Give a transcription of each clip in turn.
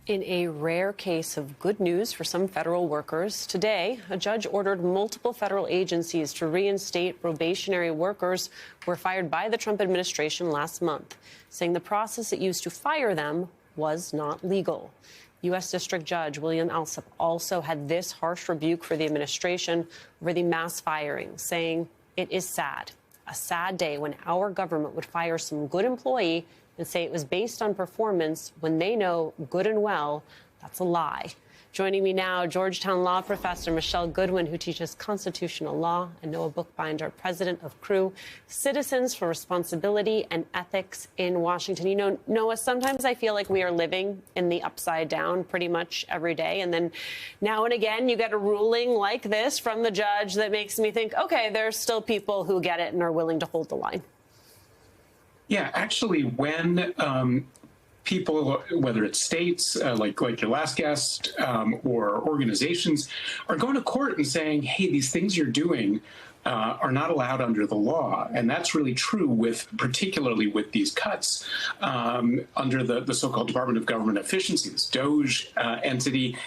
In a rare case of good news for some federal workers, today, a judge ordered multiple federal agencies to reinstate probationary workers who were fired by the Trump administration last month, saying the process it used to fire them was not legal. U.S. District Judge William Alsup also had this harsh rebuke for the administration over the mass firing, saying it is sad, a sad day when our government would fire some good employee and say it was based on performance when they know good and well that's a lie. Joining me now, Georgetown law professor Michelle Goodwin, who teaches constitutional law, and Noah Bookbinder, president of CREW, Citizens for Responsibility and Ethics in Washington. You know, Noah, sometimes I feel like we are living in the upside down pretty much every day. And then now and again, you get a ruling like this from the judge that makes me think, OK, there's still people who get it and are willing to hold the line. Yeah, actually, when people, whether it's states like your last guest or organizations, are going to court and saying, hey, these things you're doing are not allowed under the law. And that's really true particularly with these cuts under the so-called Department of Government Efficiency, this DOGE entity.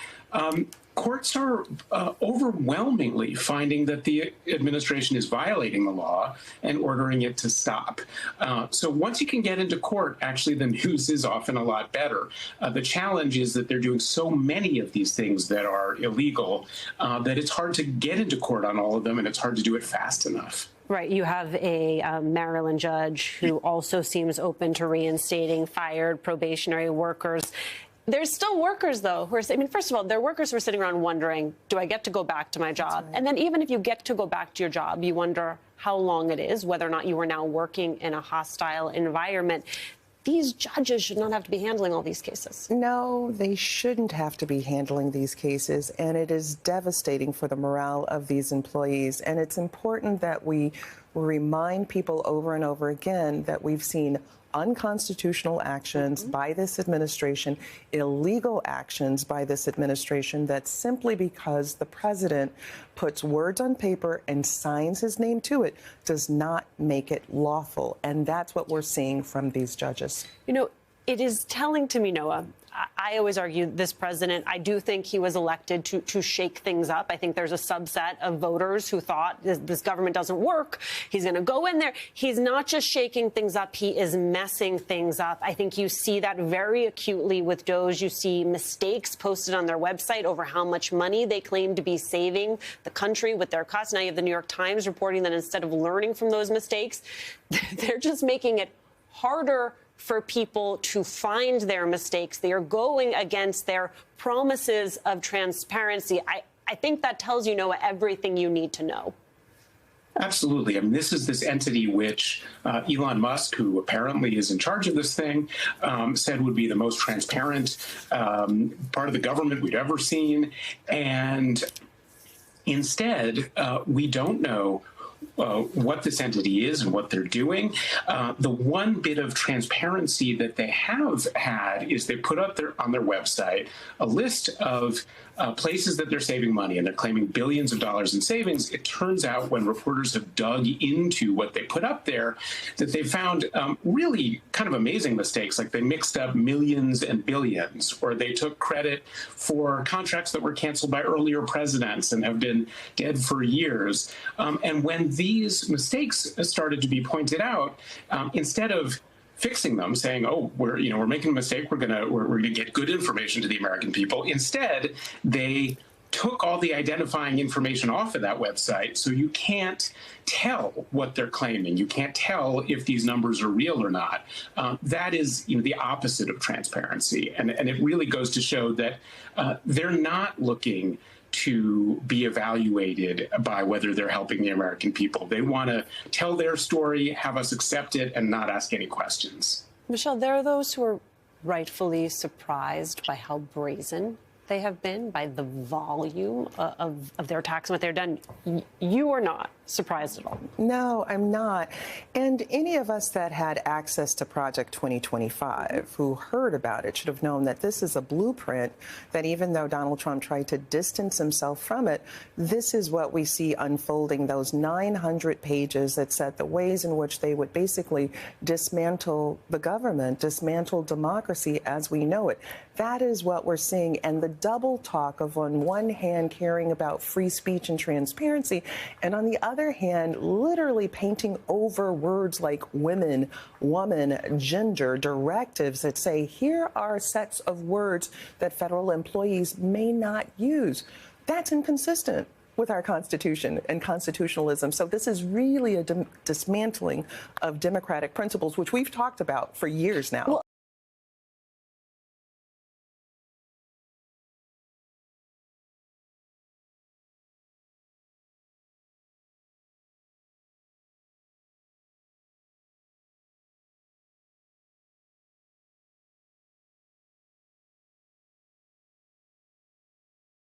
Courts are overwhelmingly finding that the administration is violating the law and ordering it to stop. So once you can get into court, actually the news is often a lot better. The challenge is that they're doing so many of these things that are illegal that it's hard to get into court on all of them, and it's hard to do it fast enough. Right. You have a Maryland judge who also seems open to reinstating fired probationary workers. There's still workers, though, who are, I mean, first of all, there are workers who are sitting around wondering, do I get to go back to my job? Right. And then even if you get to go back to your job, you wonder how long it is, whether or not you are now working in a hostile environment. These judges should not have to be handling all these cases. No, they shouldn't have to be handling these cases, and it is devastating for the morale of these employees. And it's important that we remind people over and over again that we've seen unconstitutional actions by this administration, illegal actions by this administration, that simply because the president puts words on paper and signs his name to it does not make it lawful. And that's what we're seeing from these judges. You know, it is telling to me, Noah, I always argue this president, I do think he was elected to shake things up. I think there's a subset of voters who thought this government doesn't work. He's going to go in there. He's not just shaking things up. He is messing things up. I think you see that very acutely with DOGE. You see mistakes posted on their website over how much money they claim to be saving the country with their cuts. Now you have the New York Times reporting that instead of learning from those mistakes, they're just making it harder for people to find their mistakes. They are going against their promises of transparency. I think that tells you, Noah, everything you need to know. Absolutely. I mean, this is this entity which Elon Musk, who apparently is in charge of this thing, said would be the most transparent part of the government we'd ever seen. And instead, we don't know what this entity is and what they're doing. The one bit of transparency that they have had is they put up on their website a list of places that they're saving money, and they're claiming billions of dollars in savings. It turns out when reporters have dug into what they put up there, that they found really kind of amazing mistakes, like they mixed up millions and billions, or they took credit for contracts that were canceled by earlier presidents and have been dead for years. And when these mistakes started to be pointed out, instead of fixing them, saying, "Oh, we're making a mistake. We're gonna get good information to the American people." Instead, they took all the identifying information off of that website, so you can't tell what they're claiming. You can't tell if these numbers are real or not. That is, the opposite of transparency, and it really goes to show that they're not looking to be evaluated by whether they're helping the American people. They want to tell their story, have us accept it, and not ask any questions. Michelle, there are those who are rightfully surprised by how brazen they have been by the volume of their attacks and what they've done, you are not surprised at all? No, I'm not. And any of us that had access to Project 2025, who heard about it, should have known that this is a blueprint that even though Donald Trump tried to distance himself from it, this is what we see unfolding, those 900 pages that said the ways in which they would basically dismantle the government, dismantle democracy as we know it. That is what we're seeing. And the double talk of, on one hand, caring about free speech and transparency, and on the other hand, literally painting over words like women, woman, gender, directives that say, here are sets of words that federal employees may not use. That's inconsistent with our Constitution and constitutionalism. So this is really a dismantling of democratic principles, which we've talked about for years now. Well,